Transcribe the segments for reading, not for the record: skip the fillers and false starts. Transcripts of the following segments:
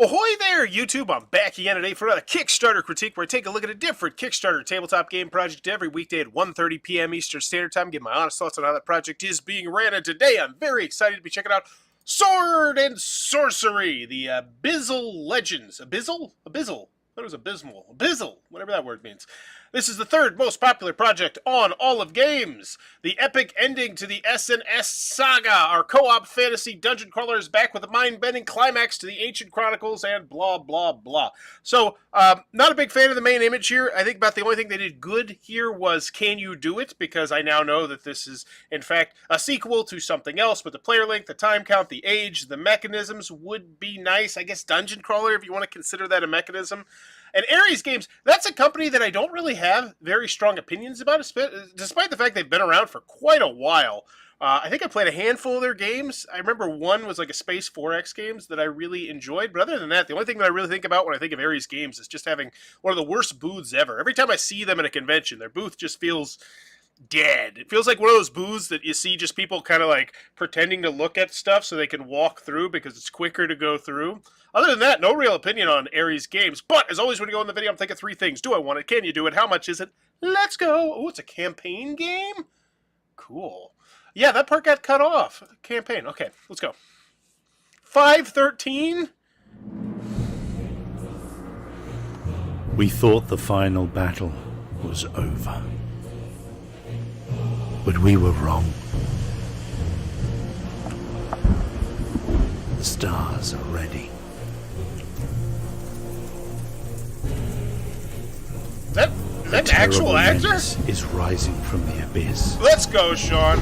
Ahoy there, YouTube! I'm back again today for another Kickstarter critique where I take a look at a different Kickstarter tabletop game project every weekday at 1:30 p.m. Eastern Standard Time. Give my honest thoughts on how that project is being ran, and today I'm very excited to be checking out Sword Sorcery, the Abyssal Legends. Abyssal? Abyssal. I thought it was abysmal. Abyssal, whatever that word means. This is the third most popular project on all of games. The epic ending to the S&S saga. Our co-op fantasy dungeon crawler is back with a mind-bending climax to the ancient chronicles and blah, blah, blah. So, not a big fan of the main image here. I think about the only thing they did good here was Can You Do It? Because I now know that this is, in fact, a sequel to something else. But the player length, the time count, the age, the mechanisms would be nice. I guess dungeon crawler, if you want to consider that a mechanism. And Ares Games, that's a company that I don't really have very strong opinions about, despite the fact they've been around for quite a while. I think I played a handful of their games. I remember one was like a Space 4X games that I really enjoyed. But other than that, the only thing that I really think about when I think of Ares Games is just having one of the worst booths ever. Every time I see them at a convention, their booth just feels dead. It feels like one of those booths that you see just people kind of like pretending to look at stuff so they can walk through because it's quicker to go through. Other than that, no real opinion on Ares Games. But as always, when you go in the video, I'm thinking three things. Do I want it? Can you do it? How much is it? Let's go. Oh, it's a campaign game? Cool. Yeah, that part got cut off. Campaign. Okay, let's go. 513? We thought the final battle was over. But we were wrong. The stars are ready. Is that an actual actor? Is rising from the abyss. Let's go, Sean.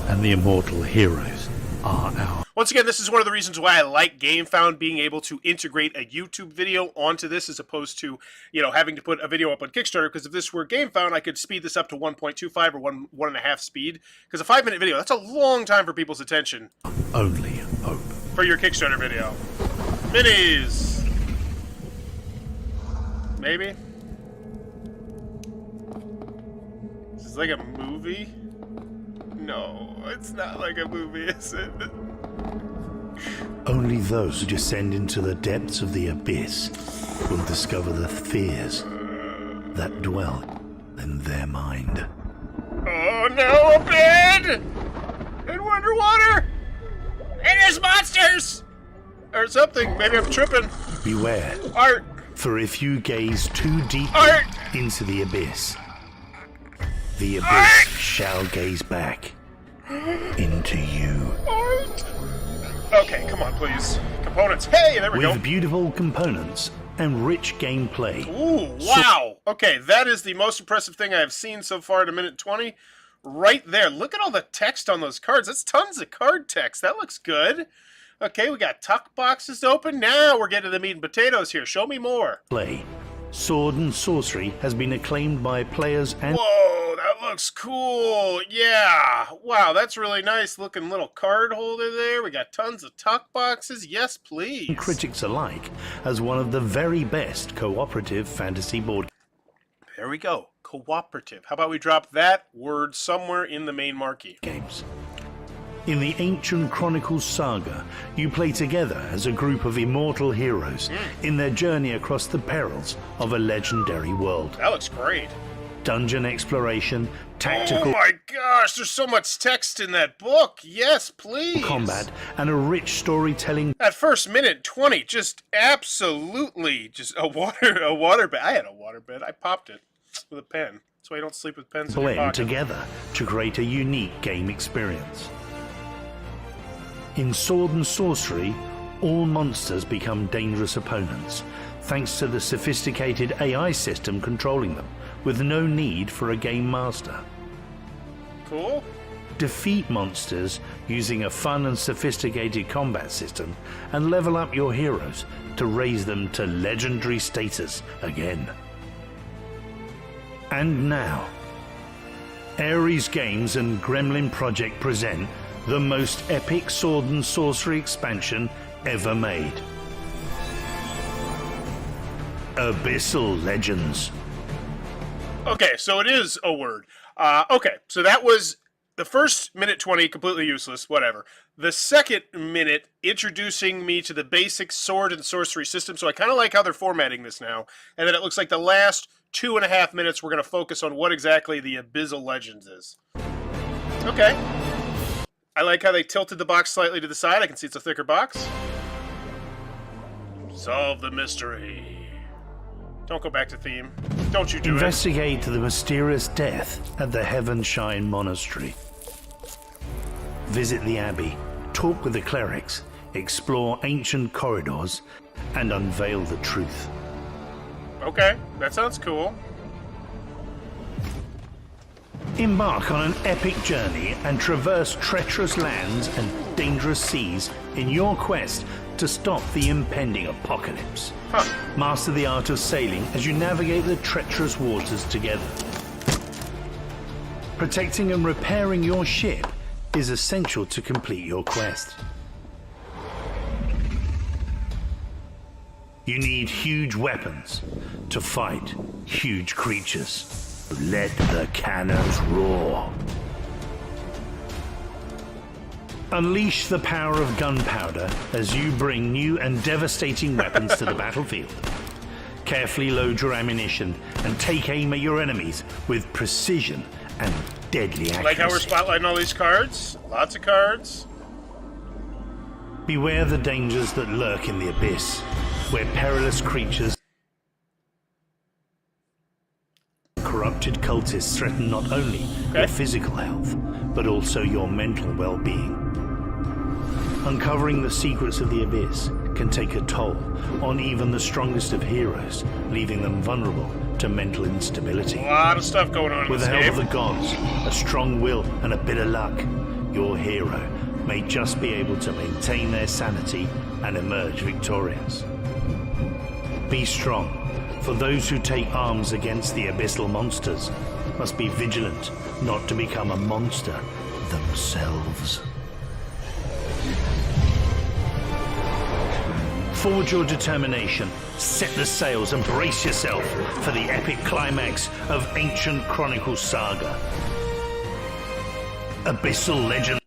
And the immortal heroes are ours. Once again, this is one of the reasons why I like GameFound being able to integrate a YouTube video onto this as opposed to, having to put a video up on Kickstarter, because if this were GameFound, I could speed this up to 1.25 or 1.5 speed, because a 5-minute video, that's a long time for people's attention. Only hope. For your Kickstarter video. Minis! Maybe? Is this like a movie? No, it's not like a movie, is it? Only those who descend into the depths of the abyss will discover the fears that dwell in their mind. Oh no, a bed! And underwater! And there's monsters! Or something, maybe I'm tripping. Beware. Art! For if you gaze too deep into the abyss shall gaze back into you. Art! Okay, come on, please. Components. Hey, there we go. With beautiful components and rich gameplay. Ooh, wow. Okay, that is the most impressive thing I have seen so far at 1:20. Right there. Look at all the text on those cards. That's tons of card text. That looks good. Okay, we got tuck boxes to open. Now we're getting to the meat and potatoes here. Show me more. Play. Sword and Sorcery has been acclaimed by players and... Whoa, that looks cool. Yeah. Wow, that's really nice looking little card holder there. We got tons of tuck boxes. Yes, please. Critics alike as one of the very best cooperative fantasy board. There we go. Cooperative. How about we drop that word somewhere in the main marquee? Games. In the ancient Chronicles saga, you play together as a group of immortal heroes in their journey across the perils of a legendary world. That looks great. Dungeon exploration, tactical... Oh my gosh, there's so much text in that book. Yes, please. Combat, and a rich storytelling... That first 1:20, just absolutely, just a water bed. I had a water bed. I popped it with a pen. That's why you don't sleep with pens in your blend pocket. Together to create a unique game experience. In Sword and Sorcery, all monsters become dangerous opponents, thanks to the sophisticated AI system controlling them, with no need for a game master. Cool. Defeat monsters using a fun and sophisticated combat system, and level up your heroes to raise them to legendary status again. And now, Ares Games and Gremlin Project present the most epic Sword and Sorcery expansion ever made. Abyssal Legends. Okay, so it is a word. Okay, so that was the first 1:20, completely useless, whatever. the second minute introducing me to the basic sword and sorcery system. So I kind of like how they're formatting this now. And then it looks like the last 2.5 minutes we're going to focus on what exactly the Abyssal Legends is. Okay. I like how they tilted the box slightly to the side. I can see it's a thicker box. Solve the mystery. Don't go back to theme. Don't you do Investigate the mysterious death at the Heavenshine monastery. Visit the abbey, talk with the clerics, explore ancient corridors, and unveil the truth. Okay, that sounds cool. Embark on an epic journey and traverse treacherous lands and dangerous seas in your quest to stop the impending apocalypse. Master the art of sailing as you navigate the treacherous waters together. Protecting and repairing your ship is essential to complete your quest. You need huge weapons to fight huge creatures. Let the cannons roar. Unleash the power of gunpowder as you bring new and devastating weapons to the battlefield. Carefully load your ammunition and take aim at your enemies with precision and deadly accuracy. Like how we're spotlighting all these cards. Lots of cards. Beware the dangers that lurk in the abyss, where perilous creatures, corrupted cultists threaten not only your physical health, but also your mental well-being. Uncovering the secrets of the abyss can take a toll on even the strongest of heroes, leaving them vulnerable to mental instability. A lot of stuff going on in With this the help game. of the gods, a strong will, and a bit of luck, your hero may just be able to maintain their sanity and emerge victorious. Be strong, for those who take arms against the abyssal monsters must be vigilant not to become a monster themselves. Forge your determination, set the sails, and brace yourself for the epic climax of Ancient Chronicles Saga. Abyssal Legends.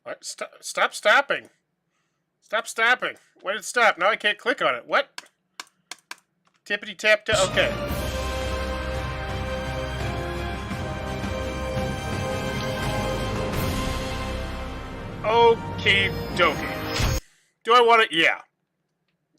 What? Stop stopping. Stop stopping. Why did it stop? Now I can't click on it. What? Tippity tap tap. Okay. Okie dokie. Do I want it? Yeah.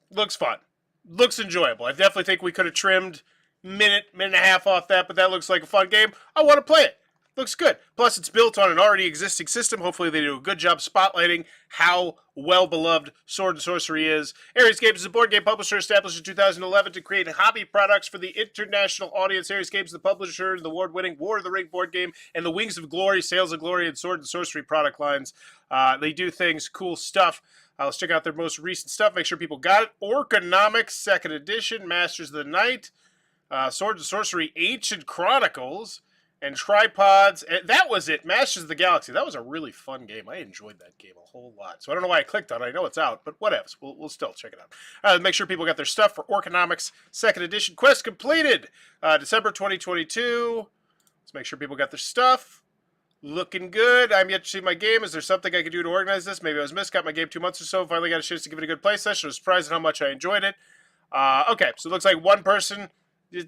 Looks fun. Looks enjoyable. I definitely think we could have trimmed minute and a half off that, but that looks like a fun game. I want to play it. Looks good. Plus, it's built on an already existing system. Hopefully, they do a good job spotlighting how well-beloved Sword Sorcery is. Ares Games is a board game publisher established in 2011 to create hobby products for the international audience. Ares Games is the publisher of the award-winning War of the Ring board game and the Wings of Glory, Sails of Glory, and Sword and Sorcery product lines. They do things, cool stuff. Let's check out their most recent stuff. Make sure people got it. Orconomics, 2nd edition. Masters of the Night. Sword and Sorcery, Ancient Chronicles. And Tripods. And that was it. Masters of the Galaxy. That was a really fun game. I enjoyed that game a whole lot. So I don't know why I clicked on it. I know it's out, but whatever. We'll still check it out. Make sure people got their stuff for Orconomics, 2nd edition. Quest completed. December 2022. Let's make sure people got their stuff. Looking good. I'm yet to see my game. Is there something I could do to organize this? Maybe I was missed. Got my game 2 months or so. Finally got a chance to give it a good play session. I was surprised at how much I enjoyed it. Okay, so it looks like one person.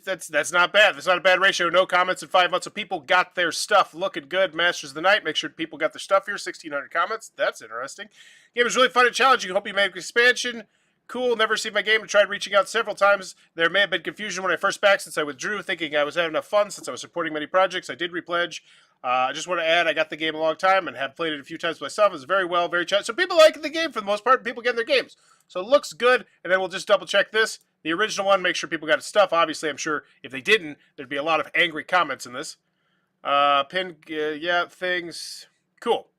That's not bad. That's not a bad ratio. No comments in 5 months. So people got their stuff. Looking good. Masters of the Night. Make sure people got their stuff here. 1,600 comments. That's interesting. Game is really fun and challenging. Hope you make expansion. Cool. Never seen my game. I tried reaching out several times. There may have been confusion when I first backed since I withdrew, thinking I was having enough fun since I was supporting many projects. I did repledge. I just want to add, I got the game a long time and have played it a few times myself. It's very well, very challenging. So people like the game for the most part. People getting their games. So it looks good. And then we'll just double check this. The original one, make sure people got its stuff. Obviously, I'm sure if they didn't, there'd be a lot of angry comments in this. Yeah, things. Cool.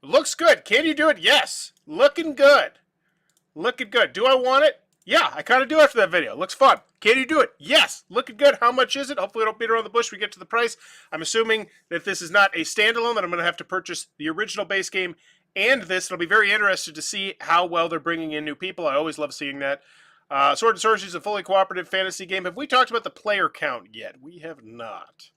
Looks good. Can you do it? Yes. Looking good. Looking good. Do I want it? Yeah, I kind of do after that video. Looks fun. Can you do it? Yes. Looking good. How much is it? Hopefully, I don't beat around the bush. We get to the price. I'm assuming that this is not a standalone, that I'm going to have to purchase the original base game and this. I'll be very interested to see how well they're bringing in new people. I always love seeing that. Sword and Sorcery is a fully cooperative fantasy game. Have we talked about the player count yet? We have not.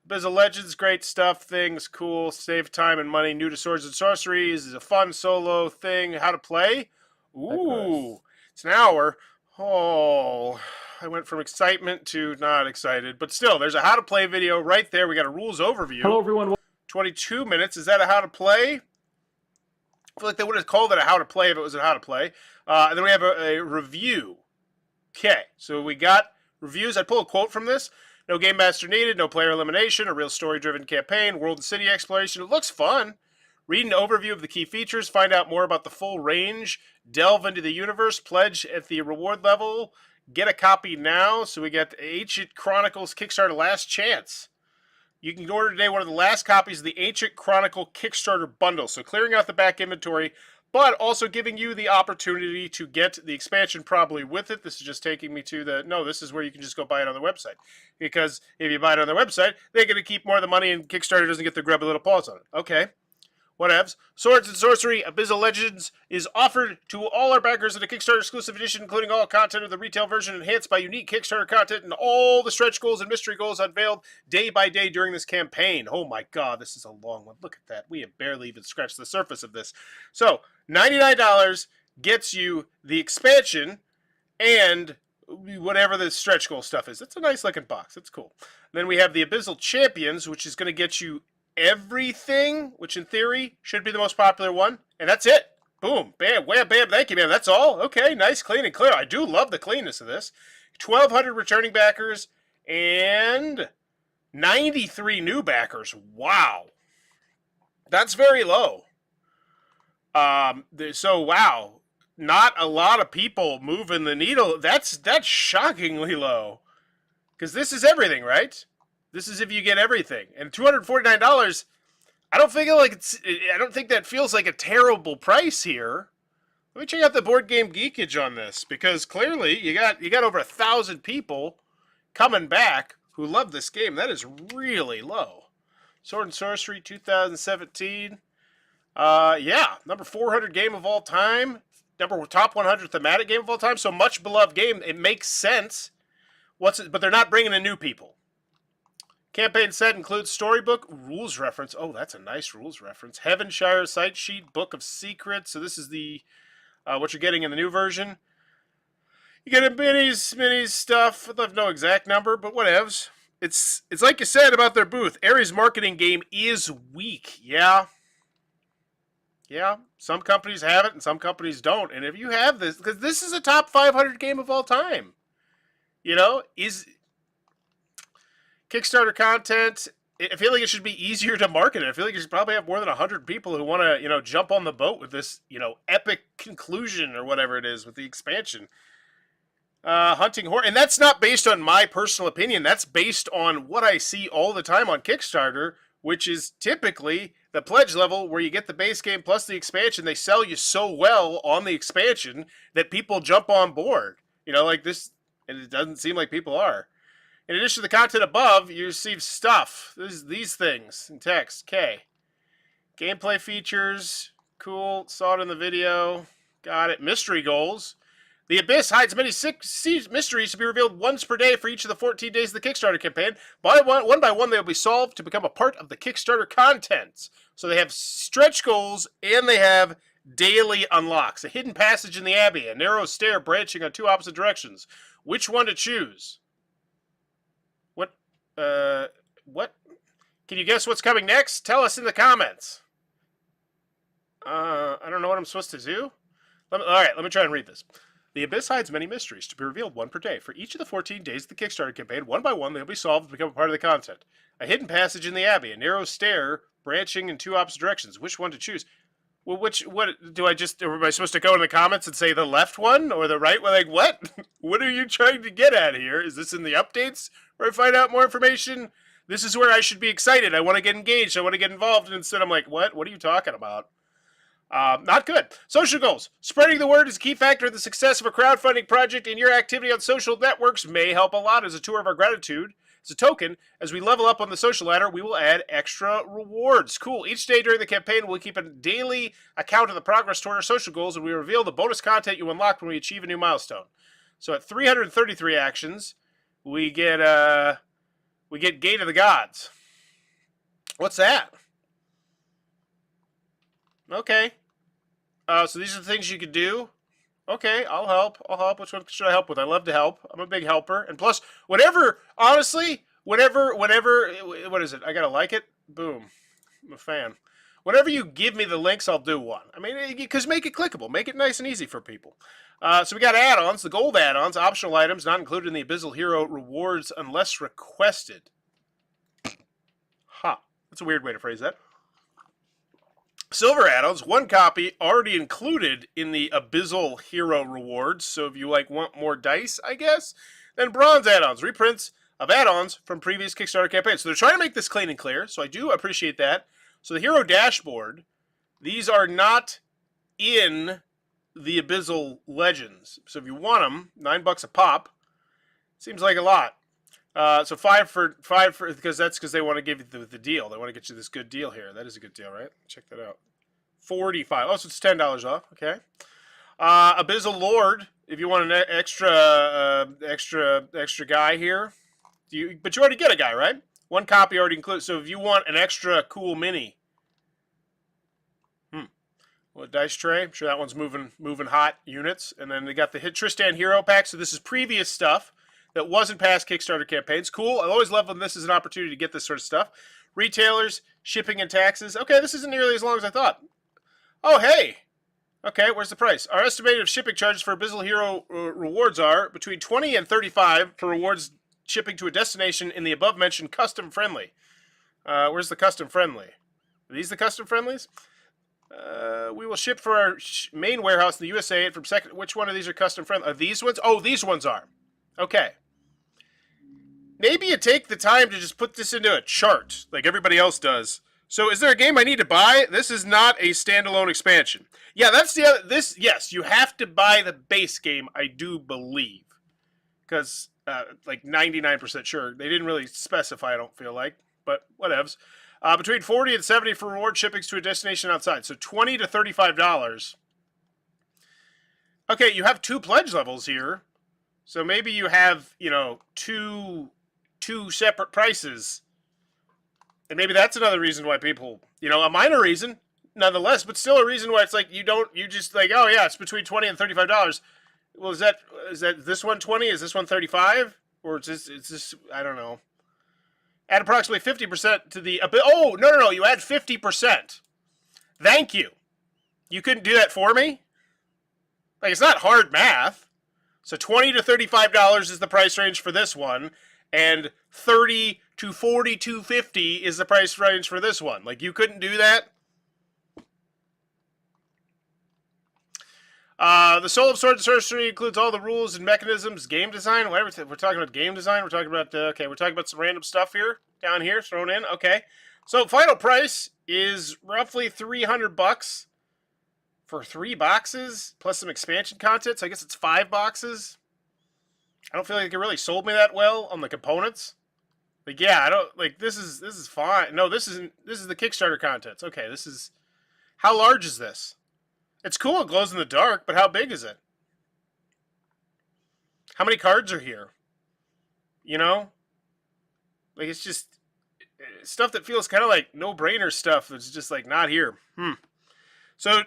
Abyssal Legends, great stuff, things, cool, save time and money, new to Swords and Sorcery, is a fun solo thing, how to play. Ooh, it's an hour. Oh, I went from excitement to not excited, but still, there's a how to play video right there. We got a rules overview. Hello, everyone. 22 minutes, is that a how to play? I feel like they would have called it a how to play if it was a how to play. And then we have a review. Okay, so we got reviews. I pull a quote from this. No game master needed, no player elimination, a real story-driven campaign, world and city exploration. It looks fun. Read an overview of the key features, find out more about the full range, delve into the universe, pledge at the reward level, get a copy now. So we got Ancient Chronicles Kickstarter Last Chance. You can order today one of the last copies of the Ancient Chronicle Kickstarter bundle. So clearing out the back inventory, but also giving you the opportunity to get the expansion probably with it. This is just taking me to this is where you can just go buy it on their website. Because if you buy it on their website, they're going to keep more of the money and Kickstarter doesn't get their grubby little paws on it. Okay. Whatevs. Swords and Sorcery, Abyssal Legends is offered to all our backers in a Kickstarter exclusive edition, including all content of the retail version enhanced by unique Kickstarter content and all the stretch goals and mystery goals unveiled day by day during this campaign. Oh my god, this is a long one. Look at that. We have barely even scratched the surface of this. So, $99 gets you the expansion and whatever the stretch goal stuff is. It's a nice looking box. It's cool. Then we have the Abyssal Champions, which is going to get you everything, which in theory should be the most popular one, and that's it. Boom, bam, wham, bam, thank you, man. That's all. Okay, nice, clean, and clear. I do love the cleanness of this. 1,200 returning backers and 93 new backers. Wow, that's very low. So wow, not a lot of people moving the needle. That's shockingly low, because this is everything, right? This is if you get everything, and $249. I don't think that feels like a terrible price here. Let me check out the Board Game Geekage on this, because clearly you got over 1,000 people coming back who love this game. That is really low. Sword and Sorcery 2017. Yeah, number 400 game of all time, top 100 thematic game of all time. So much beloved game. It makes sense. But they're not bringing in new people. Campaign set includes storybook, rules reference. Oh, that's a nice rules reference. Heavenshine site sheet, book of secrets. So this is the what you're getting in the new version. You get a minis stuff. I have no exact number, but whatevs. It's like you said about their booth. Ares' marketing game is weak. Yeah. Yeah, some companies have it and some companies don't. And if you have this, because this is a top 500 game of all time, is Kickstarter content. I feel like it should be easier to market it. I feel like you should probably have more than 100 people who want to, jump on the boat with this, epic conclusion or whatever it is with the expansion. Hunting horror, and that's not based on my personal opinion. That's based on what I see all the time on Kickstarter, which is typically the pledge level where you get the base game plus the expansion. They sell you so well on the expansion that people jump on board. Like this, and it doesn't seem like people are. In addition to the content above, you receive stuff. These things in text. Okay. Gameplay features. Cool. Saw it in the video. Got it. Mystery goals. The Abyss hides many mysteries to be revealed once per day for each of the 14 days of the Kickstarter campaign. One by one, they will be solved to become a part of the Kickstarter contents. So they have stretch goals and they have daily unlocks. A hidden passage in the Abbey, a narrow stair branching on two opposite directions. Which one to choose? What? Can you guess what's coming next? Tell us in the comments. I don't know what I'm supposed to do. All right, let me try and read this. The Abyss hides many mysteries to be revealed one per day. For each of the 14 days of the Kickstarter campaign, one by one, they'll be solved to become a part of the content. A hidden passage in the Abbey, a narrow stair branching in two opposite directions. Which one to choose? Well, am I supposed to go in the comments and say the left one or the right one? Like, what? What are you trying to get at here? Is this in the updates where I find out more information? This is where I should be excited. I want to get engaged. I want to get involved. And instead I'm like, what? What are you talking about? Not good. Social goals. Spreading the word is a key factor in the success of a crowdfunding project, and your activity on social networks may help a lot. As a tour of our gratitude, as a token, as we level up on the social ladder, we will add extra rewards. Cool. Each day during the campaign, we'll keep a daily account of the progress toward our social goals, and we reveal the bonus content you unlock when we achieve a new milestone. So at 333 actions, we get Gate of the Gods. What's that? Okay. So these are the things you could do. Okay, I'll help. I'll help. Which one should I help with? I love to help. I'm a big helper. And plus, whatever, honestly, whatever, what is it? I gotta like it. Boom. I'm a fan. Whenever you give me the links, I'll do one. I mean, because make it clickable. Make it nice and easy for people. So we got add-ons, the gold add-ons, optional items, not included in the Abyssal Hero rewards unless requested. Ha. That's a weird way to phrase that. Silver add-ons, one copy already included in the Abyssal Hero rewards. So if you want more dice, I guess. Then bronze add-ons, reprints of add-ons from previous Kickstarter campaigns. So they're trying to make this clean and clear. So I do appreciate that. So the hero dashboard, these are not in the Abyssal Legends. So if you want them, $9 a pop. Seems like a lot. So five for because they want to give you the deal. They want to get you this good deal here. That is a good deal, right? Check that out. 45. Oh, so it's $10 off. Okay. Abyssal Lord. If you want an extra guy here, but you already get a guy, right? One copy already included. So if you want an extra cool mini, well, dice tray. I'm sure that one's moving hot units. And then they got the Tristan Hero Pack. So this is previous stuff that wasn't past Kickstarter campaigns. Cool. I always love when this is an opportunity to get this sort of stuff. Retailers, shipping and taxes. Okay, this isn't nearly as long as I thought. Oh, hey. Okay, where's the price? Our estimated shipping charges for Abyssal Hero rewards are between $20 and $35 for rewards shipping to a destination in the above-mentioned custom-friendly. Where's the custom-friendly? Are these the custom-friendlies? We will ship for our main warehouse in the USA and from second... Which one of these are custom-friendly? Are these ones? Oh, these ones are. Okay. Maybe you take the time to just put this into a chart, like everybody else does. So, is there a game I need to buy? This is not a standalone expansion. Yeah, that's the other... Yes, you have to buy the base game, I do believe. Because, like, 99% sure. They didn't really specify, I don't feel like. But, whatevs. Between $40 and $70 for reward shippings to a destination outside. So, $20 to $35. Okay, you have 2 pledge levels here. So maybe you have, two separate prices. And maybe that's another reason why people, a minor reason, nonetheless, but still a reason why it's like you just like, oh yeah, it's between $20 and $35. Well, is that this one 20? Is this one 35? Or is this I don't know. Add approximately 50% to the, oh, no, you add 50%. Thank you. You couldn't do that for me? Like, it's not hard math. So $20 to $35 is the price range for this one, and $30 to $42.50 is the price range for this one. Like, you couldn't do that? The Soul of Sword Sorcery includes all the rules and mechanisms, game design, whatever. We're talking about game design. We're talking about, we're talking about some random stuff here, down here, thrown in. Okay. So, final price is roughly $300 for 3 boxes, plus some expansion content, so I guess it's 5 boxes. I don't feel like it really sold me that well on the components. Like, yeah, I don't, like, this is fine. No, this is the Kickstarter contents. Okay, this is, how large is this? It's cool, it glows in the dark, but how big is it? How many cards are here? Like, it's just stuff that feels kind of like no-brainer stuff that's just, like, not here. So,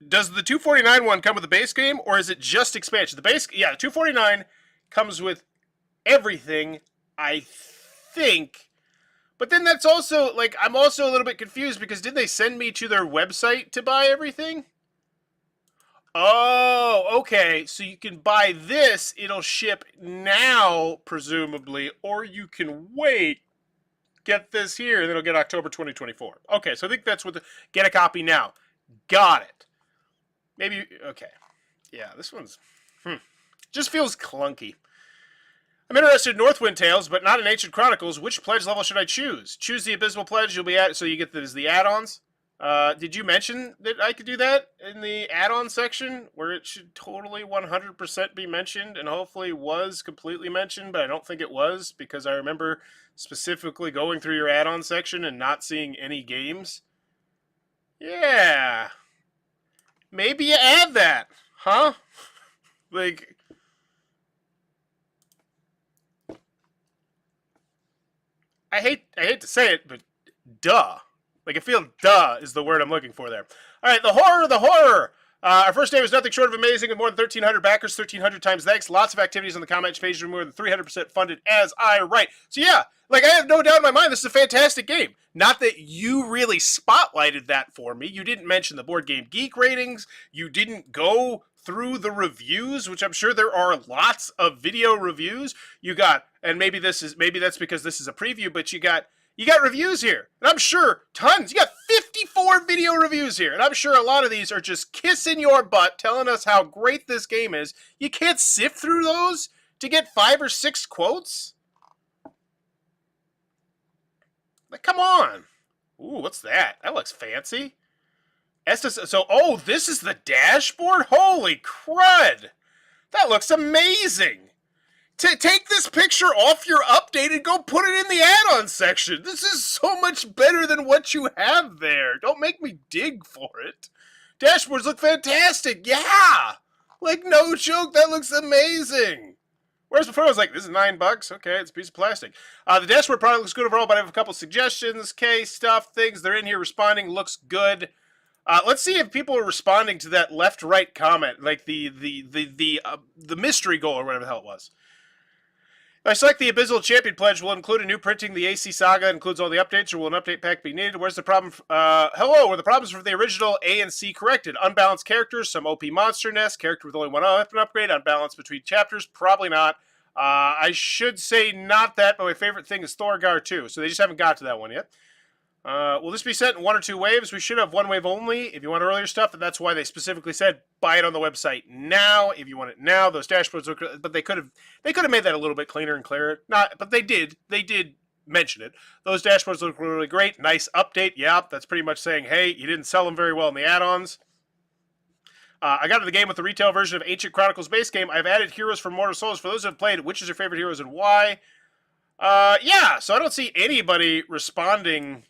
does the $249 one come with the base game, or is it just expansion? The base, yeah, the $249 comes with everything, I think. But then that's also, like, I'm also a little bit confused, because did they send me to their website to buy everything? Oh, okay, so you can buy this, it'll ship now, presumably, or you can wait, get this here, and then it'll get October 2024. Okay, so I think that's what get a copy now. Got it. Maybe, okay. Yeah, this one's, just feels clunky. I'm interested in Northwind Tales, but not in Ancient Chronicles. Which pledge level should I choose? Choose the Abysmal Pledge, you'll be at, so you get the add-ons. Did you mention that I could do that in the add-on section, where it should totally 100% be mentioned, and hopefully was completely mentioned, but I don't think it was, because I remember specifically going through your add-on section and not seeing any games. Yeah. Maybe you add that, huh? Like, I hate to say it, but duh. Like, I feel duh is the word I'm looking for there. All right, the horror. Our first day was nothing short of amazing with more than 1,300 backers, 1,300 times thanks. Lots of activities on the comment page, more than 300% funded as I write. So yeah, like I have no doubt in my mind this is a fantastic game. Not that you really spotlighted that for me. You didn't mention the Board Game Geek ratings. You didn't go through the reviews, which I'm sure there are lots of video reviews. You got, and maybe that's because this is a preview, but you got reviews here. And I'm sure tons. You got 54 video reviews here. And I'm sure a lot of these are just kissing your butt, telling us how great this game is. You can't sift through those to get 5 or 6 quotes? Like, come on. Ooh, what's that? That looks fancy. So, this is the dashboard? Holy crud. That looks amazing. Take this picture off your update and go put it in the add-on section. This is so much better than what you have there. Don't make me dig for it. Dashboards look fantastic. Yeah. Like, no joke. That looks amazing. Whereas before I was like, this is $9. Okay, it's a piece of plastic. The dashboard product looks good overall, but I have a couple suggestions. Case stuff, things. They're in here responding. Looks good. Let's see if people are responding to that left-right comment, like the mystery goal or whatever the hell it was. I select the Abyssal Champion Pledge. Will include a new printing. The AC Saga includes all the updates, or will an update pack be needed? Where's the problem? Hello, were the problems for the original A and C corrected? Unbalanced characters, some OP monster nest, character with only one weapon upgrade, unbalanced between chapters? Probably not. I should say not that, but my favorite thing is Thorgar too, so they just haven't got to that one yet. Will this be sent in 1 or 2 waves? We should have 1 wave only. If you want earlier stuff, and that's why they specifically said buy it on the website now. If you want it now, those dashboards look. But they could have made that a little bit cleaner and clearer. Not, but they did mention it. Those dashboards look really great. Nice update. Yeah, that's pretty much saying, hey, you didn't sell them very well in the add-ons. I got into the game with the retail version of Ancient Chronicles base game. I've added heroes from Mortal Souls. For those who have played, which is your favorite heroes and why? Yeah. So I don't see anybody responding.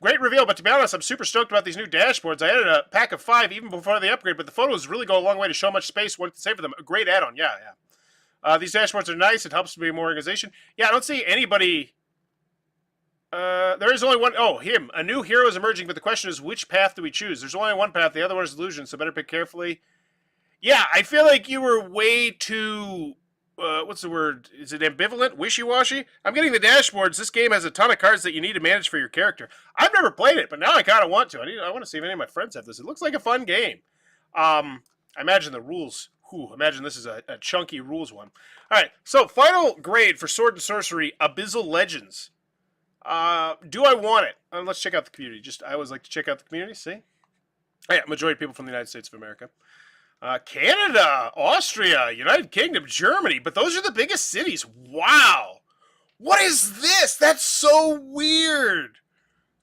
Great reveal, but to be honest, I'm super stoked about these new dashboards. I added a pack of 5 even before the upgrade, but the photos really go a long way to show how much space one can save for them. A great add-on, yeah. These dashboards are nice. It helps to be more organization. Yeah, I don't see anybody. There is only one. Oh, him. A new hero is emerging, but the question is, which path do we choose? There's only one path. The other one is illusion, so better pick carefully. Yeah, I feel like you were way too... what's the word? Is it ambivalent? Wishy-washy? I'm getting the dashboards. This game has a ton of cards that you need to manage for your character. I've never played it, but now I kind of want to. I want to see if any of my friends have this. It looks like a fun game. I imagine the rules. Imagine this is a chunky rules one. All right, so final grade for Sword and Sorcery, Abyssal Legends. Do I want it? Let's check out the community. I always like to check out the community, see? Oh, yeah, majority of people from the United States of America. Canada, Austria, United Kingdom, Germany, but those are the biggest cities. Wow. What is this? That's so weird.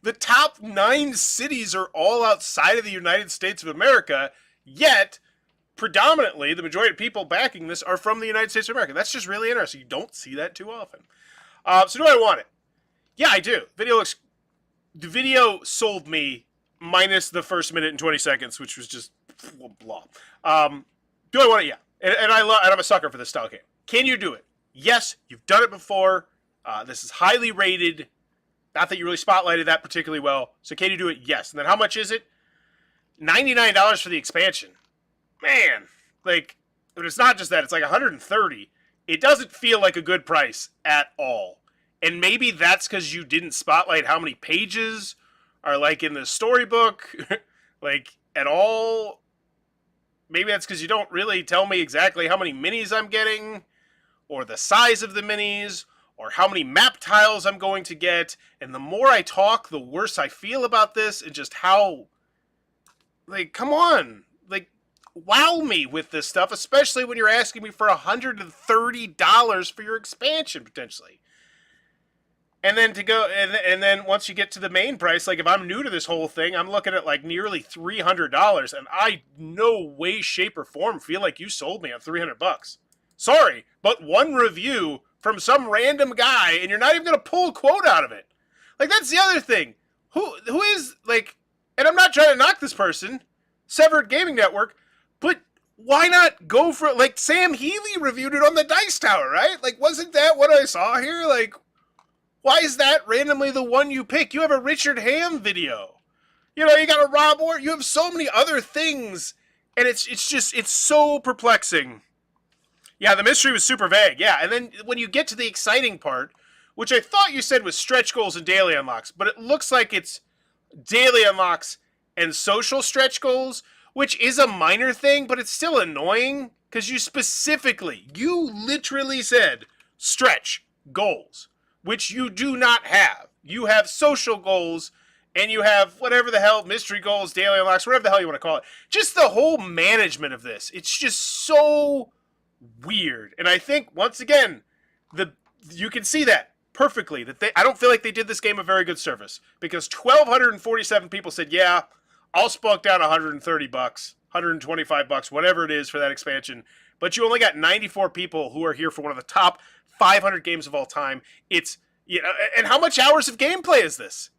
The top 9 cities are all outside of the United States of America, yet predominantly the majority of people backing this are from the United States of America. That's just really interesting. You don't see that too often. So do I want it? Yeah, I do. The video sold me minus the first minute and 20 seconds, which was just blah. Do I want it? Yeah. And I'm a sucker for this style game. Can you do it? Yes, you've done it before. This is highly rated. Not that you really spotlighted that particularly well. So can you do it? Yes. And then how much is it? $99 for the expansion. Man, like, but it's not just that. It's like $130. It doesn't feel like a good price at all. And maybe that's because you didn't spotlight how many pages are like in the storybook, like at all. Maybe that's because you don't really tell me exactly how many minis I'm getting, or the size of the minis, or how many map tiles I'm going to get. And the more I talk, the worse I feel about this, and just how, like, come on. Like, wow me with this stuff, especially when you're asking me for $130 for your expansion, potentially. And then and then once you get to the main price, like if I'm new to this whole thing, I'm looking at like nearly $300, and I no way, shape, or form feel like you sold me on $300. Sorry, but one review from some random guy, and you're not even gonna pull a quote out of it. Like, that's the other thing. Who is, like, and I'm not trying to knock this person, Severed Gaming Network, but why not go for, like, Sam Healy reviewed it on the Dice Tower, right? Like, wasn't that what I saw here? Like, Why is that randomly the one you pick? You have a Richard Ham video. You know, you got a Rob Orton. You have so many other things. And it's so perplexing. Yeah, the mystery was super vague. Yeah, and then when you get to the exciting part, which I thought you said was stretch goals and daily unlocks, but it looks like it's daily unlocks and social stretch goals, which is a minor thing, but it's still annoying because you literally said stretch goals, which you do not have. You have social goals, and you have whatever the hell, mystery goals, daily unlocks, whatever the hell you want to call it. Just the whole management of this. It's just so weird. And I think, once again, you can see that perfectly. I don't feel like they did this game a very good service. Because 1,247 people said, yeah, I'll spunk down $130, $125, whatever it is for that expansion. But you only got 94 people who are here for one of the top 500 games of all time. It's, you know, and how much hours of gameplay is this?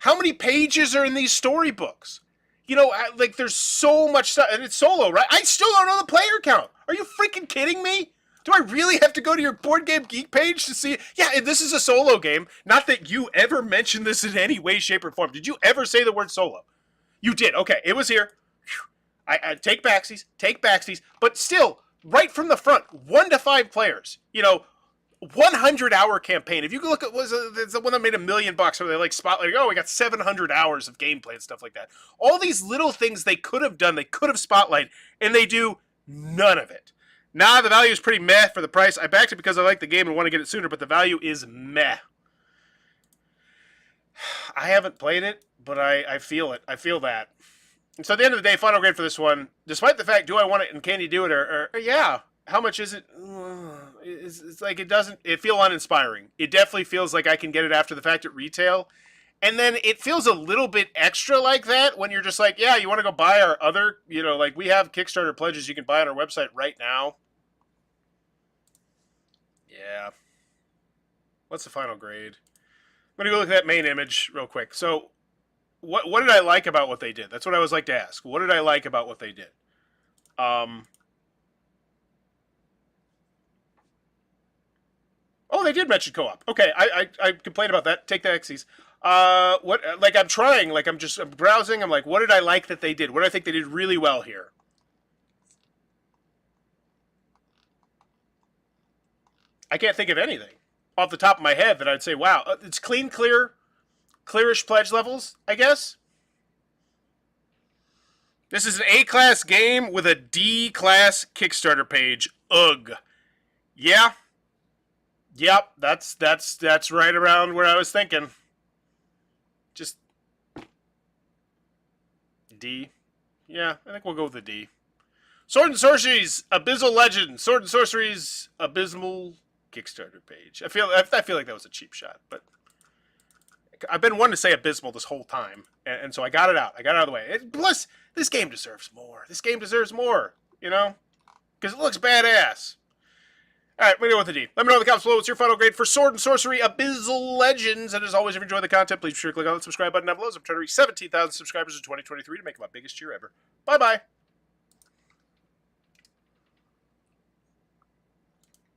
How many pages are in these storybooks? You know, like, there's so much stuff, and it's solo, right? I still don't know the player count. Are you freaking kidding me? Do I really have to go to your Board Game Geek page to see? Yeah, this is a solo game. Not that you ever mentioned this in any way, shape, or form. Did you ever say the word solo? You did. Okay, it was here. I take backsies, but still, right from the front, 1 to 5 players. You know, 100-hour campaign. If you look at it's the one that made $1 million, where they like spotlight, oh, we got 700 hours of gameplay and stuff like that. All these little things they could have done, they could have spotlighted, and they do none of it. Nah, the value is pretty meh for the price. I backed it because I like the game and want to get it sooner, but the value is meh. I haven't played it, but I feel it. I feel that. And so at the end of the day, final grade for this one, despite the fact, do I want it and can you do it, or yeah. How much is it? It's like it feels uninspiring. It definitely feels like I can get it after the fact at retail. And then it feels a little bit extra like that when you're just like, yeah, you want to go buy our other, you know, like we have Kickstarter pledges you can buy on our website right now. Yeah. What's the final grade? I'm going to go look at that main image real quick. So what did I like about what they did? That's what I always like to ask. What did I like about what they did? Oh, they did mention co-op. Okay, I complained about that. Take the Xyz. What? Like I'm trying. Like I'm browsing. I'm like, what did I like that they did? What do I think they did really well here? I can't think of anything off the top of my head that I'd say, wow, it's clean, clearish pledge levels, I guess. This is an A-class game with a D-class Kickstarter page. Ugh. Yeah. Yep, that's right around where I was thinking. Just D. Yeah, I think we'll go with the D. Sword and Sorcery's Abyssal Legends. Sword and Sorcery's Abysmal Kickstarter page. I feel like that was a cheap shot, but I've been wanting to say abysmal this whole time, and so I got it out. I got it out of the way. Plus, this game deserves more. This game deserves more, you know? Because it looks badass. Alright, we're going to go with the D. Let me know in the comments below what's your final grade for Sword and Sorcery Abyssal Legends. And as always, if you enjoy the content, please be sure to click on the subscribe button down below. I'm trying to reach 17,000 subscribers in 2023 to make it my biggest year ever. Bye-bye.